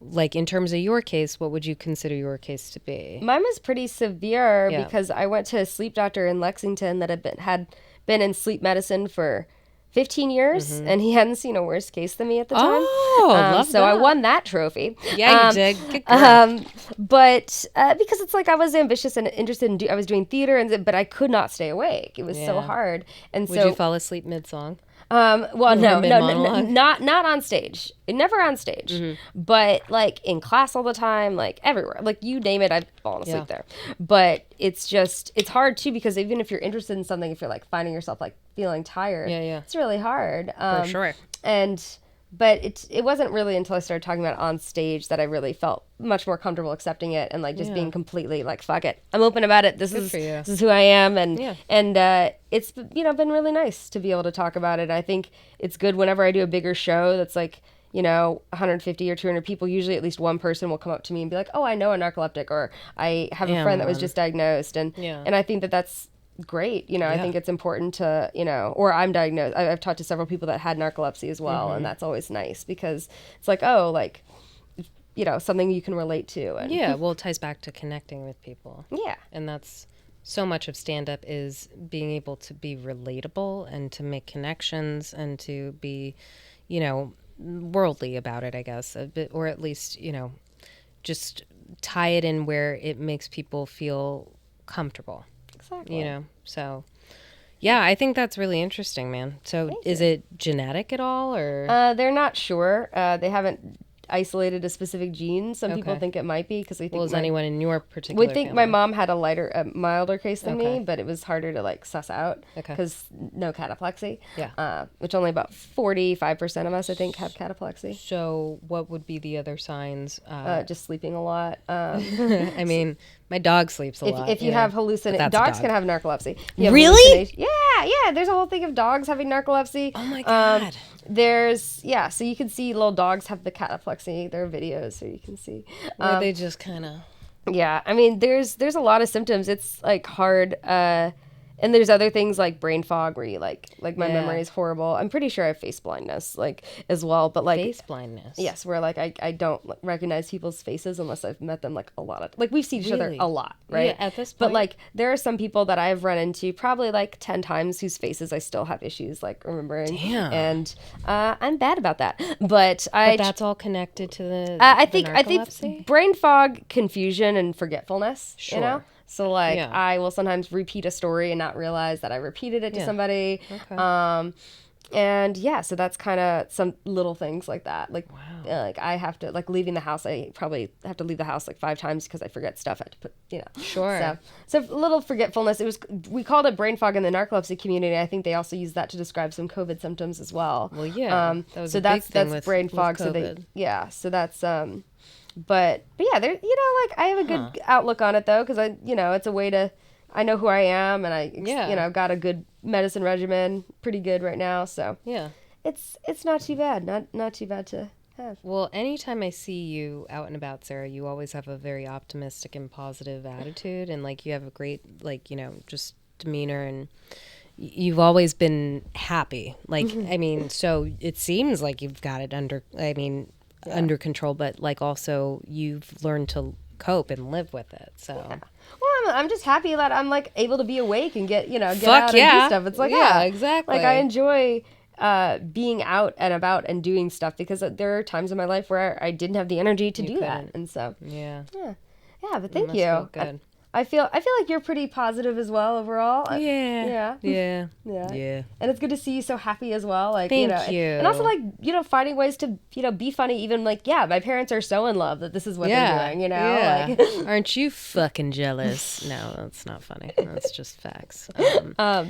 like in terms of your case, what would you consider your case to be? Mine was pretty severe because I went to a sleep doctor in Lexington that had been in sleep medicine for 15 years, and he hadn't seen a worse case than me at the time. Love so that. I won that trophy. Yeah, you did. Good girl. But because it's like I was ambitious and interested in I was doing theater, but I could not stay awake. It was so hard. And Would you fall asleep mid-song? Well, no, not on stage. Never on stage, but like in class all the time, like everywhere, like you name it, I've fallen asleep there. But it's hard too, because even if you're interested in something, if you're like finding yourself like feeling tired, it's really hard. For sure. But it wasn't really until I started talking about it on stage that I really felt much more comfortable accepting it and like just being completely like, fuck it, I'm open about it. This is who I am, and it's been really nice to be able to talk about it. I think it's good whenever I do a bigger show that's like 150 or 200 people. Usually at least one person will come up to me and be like, oh, I know a narcoleptic, or I have a friend that was just diagnosed, and I think that's great. I think it's important to, or I'm diagnosed. I've talked to several people that had narcolepsy as well, and that's always nice because it's like, oh, like, something you can relate to. And well, it ties back to connecting with people. Yeah. And that's so much of stand-up, is being able to be relatable and to make connections and to be, worldly about it, I guess, a bit, or at least, just tie it in where it makes people feel comfortable. Exactly. So yeah, I think that's really interesting, man. So is it genetic at all, or? They're not sure. They haven't isolated a specific gene. Some people think it might be because they think. Well, is anyone in your particular? We think family? My mom had a milder case than me, but it was harder to like suss out because no cataplexy. Yeah. Which only about 45% of us, I think, have cataplexy. So what would be the other signs? Just sleeping a lot. I mean, my dog sleeps a lot. If you have hallucinations, dogs can have narcolepsy. Really? Yeah. There's a whole thing of dogs having narcolepsy. Oh my God. So you can see little dogs have the cataplexy. There are videos so you can see. Where they just kind of. Yeah, I mean, there's a lot of symptoms. It's like hard. And there's other things like brain fog where you like my memory is horrible. I'm pretty sure I have face blindness as well, but like face blindness. Yes, where like I don't recognize people's faces unless I've met them like a lot of like we've seen each other a lot, right? Yeah, at this point. But like there are some people that I've run into probably like 10 times whose faces I still have issues like remembering. Damn. And I'm bad about that. But that's all connected to the I think brain fog, confusion, and forgetfulness. Sure. So, like, I will sometimes repeat a story and not realize that I repeated it to somebody. Okay. So that's kind of some little things like that. Like, like I have to, like, leaving the house, I probably have to leave the house, like, 5 times because I forget stuff I have to put, Sure. So a little forgetfulness. We called it brain fog in the narcolepsy community. I think they also use that to describe some COVID symptoms as well. Well, yeah. That's brain fog. So that's, But yeah, there, like I have a good outlook on it though, because it's a way to, I know who I am, and I've got a good medicine regimen, pretty good right now. So it's not too bad, not too bad to have. Well, anytime I see you out and about, Sarah, you always have a very optimistic and positive attitude, and like you have a great just demeanor, and you've always been happy. Like I mean, so it seems like you've got it under control, but like also you've learned to cope and live with it. So well, I'm just happy that I'm like able to be awake and get out and do stuff. It's like exactly, like I enjoy being out and about and doing stuff, because there are times in my life where I didn't have the energy to do that, and so but thank you. Good. I feel like you're pretty positive as well overall. Yeah. And it's good to see you so happy as well. Like, Thank you. And also like, finding ways to, be funny, even like, my parents are so in love that this is what they're doing, Like, aren't you fucking jealous? No, that's not funny. That's just facts. As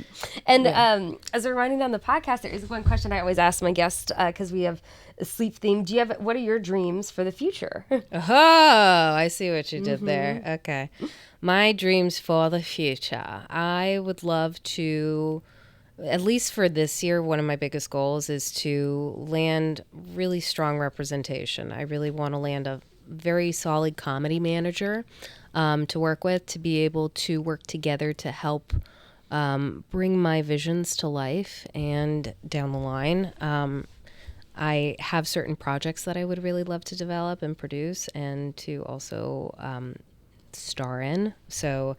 we're winding down the podcast, there is one question I always ask my guests, because we have a sleep theme. What are your dreams for the future? Oh, I see what you did there. Okay. My dreams for the future. I would love to, at least for this year, one of my biggest goals is to land really strong representation. I really want to land a very solid comedy manager to work with, to be able to work together to help bring my visions to life. And down the line, I have certain projects that I would really love to develop and produce and to also star in. So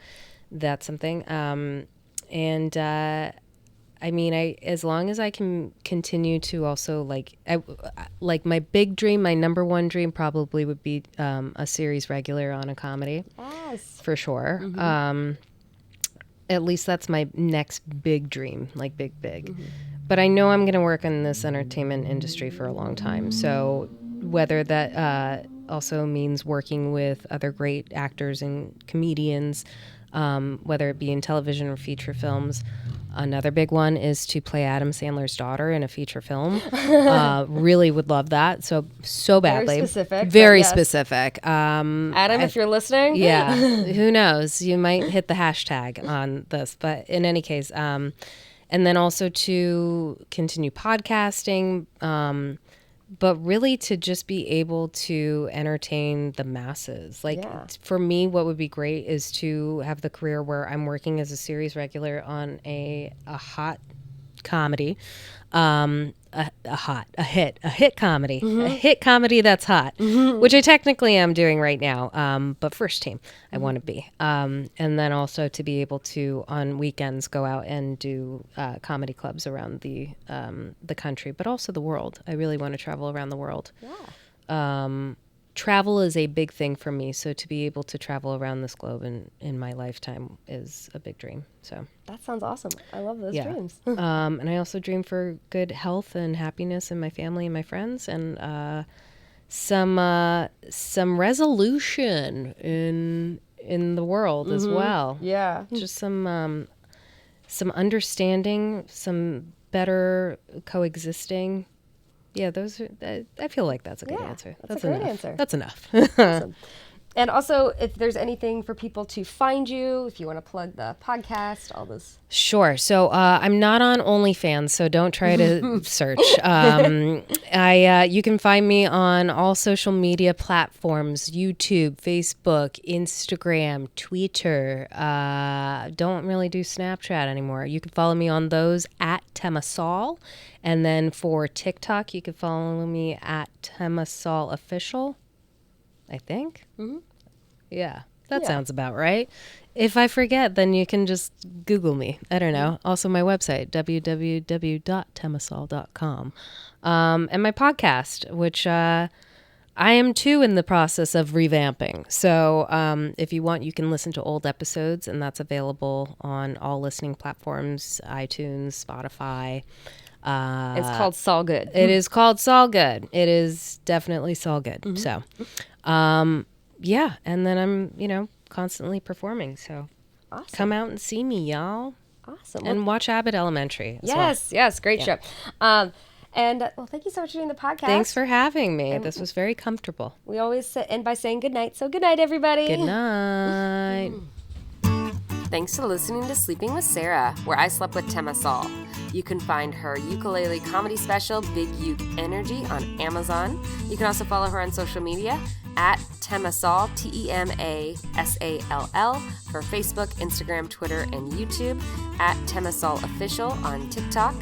that's something. I mean, as long as I can continue to also like my big dream, my number one dream probably would be a series regular on a comedy. Yes. For sure. Mm-hmm. At least that's my next big dream, like big. Mm-hmm. But I know I'm going to work in this entertainment industry for a long time. So whether that also means working with other great actors and comedians, whether it be in television or feature films. Another big one is to play Adam Sandler's daughter in a feature film. Really would love that. So badly. Very specific. Very specific. Adam, if you're listening. Yeah. Who knows? You might hit the hashtag on this. But in any case, and then also to continue podcasting, but really to just be able to entertain the masses. For me, what would be great is to have the career where I'm working as a series regular on a hot comedy, a hit comedy, mm-hmm. a hit comedy that's hot, mm-hmm. which I technically am doing right now. But first team, I want to be. And then also to be able to, on weekends, go out and do comedy clubs around the country, but also the world. I really want to travel around the world. Yeah. Travel is a big thing for me, so to be able to travel around this globe in my lifetime is a big dream. So that sounds awesome. I love those dreams. And I also dream for good health and happiness in my family and my friends, and some resolution in the world mm-hmm. as well. Yeah, just some understanding, some better coexisting. Yeah, those are, I feel like that's a good answer. That's a great answer. That's enough. Awesome. And also, if there's anything for people to find you, if you want to plug the podcast, all this. Sure. So I'm not on OnlyFans, so don't try to search. You can find me on all social media platforms: YouTube, Facebook, Instagram, Twitter. Don't really do Snapchat anymore. You can follow me on those at Tema Sall. And then for TikTok, you can follow me at Tema Sall Official, I think. Mm-hmm. Yeah, that sounds about right. If I forget, then you can just Google me. I don't know. Also, my website, www.temasall.com. And my podcast, which I am too in the process of revamping. So if you want, you can listen to old episodes, and that's available on all listening platforms, iTunes, Spotify. It's called Sall Good. It is called Sall Good. It is definitely Sall Good. Mm-hmm. So, and then I'm, constantly performing. So awesome. Come out and see me, y'all. Awesome. And watch Abbott Elementary as well. Yes, great show. And thank you so much for doing the podcast. Thanks for having me. And this was very comfortable. We always end by saying good night. So good night, everybody. Good night. Thanks for listening to Sleeping with Sarah, where I slept with Tema Sall. You can find her ukulele comedy special, Big Uke Energy, on Amazon. You can also follow her on social media at Tema Sall, TEMASALL, for Facebook, Instagram, Twitter, and YouTube, at Tema Sall Official on TikTok.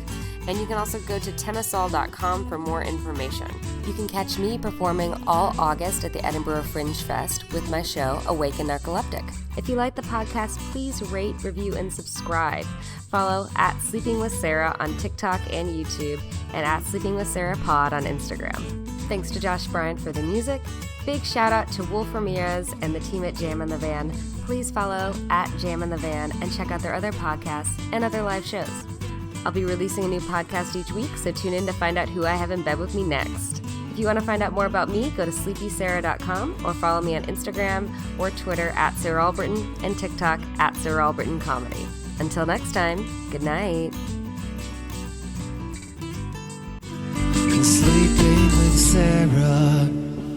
And you can also go to temasall.com for more information. You can catch me performing all August at the Edinburgh Fringe Fest with my show, Awake and Narcoleptic. If you like the podcast, please rate, review, and subscribe. Follow at Sleeping with Sarah on TikTok and YouTube, and at Sleeping with Sarah Pod on Instagram. Thanks to Josh Bryant for the music. Big shout out to Wolf Ramirez and the team at Jam in the Van. Please follow at Jam in the Van and check out their other podcasts and other live shows. I'll be releasing a new podcast each week, so tune in to find out who I have in bed with me next. If you want to find out more about me, go to sleepysarah.com or follow me on Instagram or Twitter at Sarah Albritton and TikTok at Sarah Albritton Comedy. Until next time, good night. Sleeping with Sarah.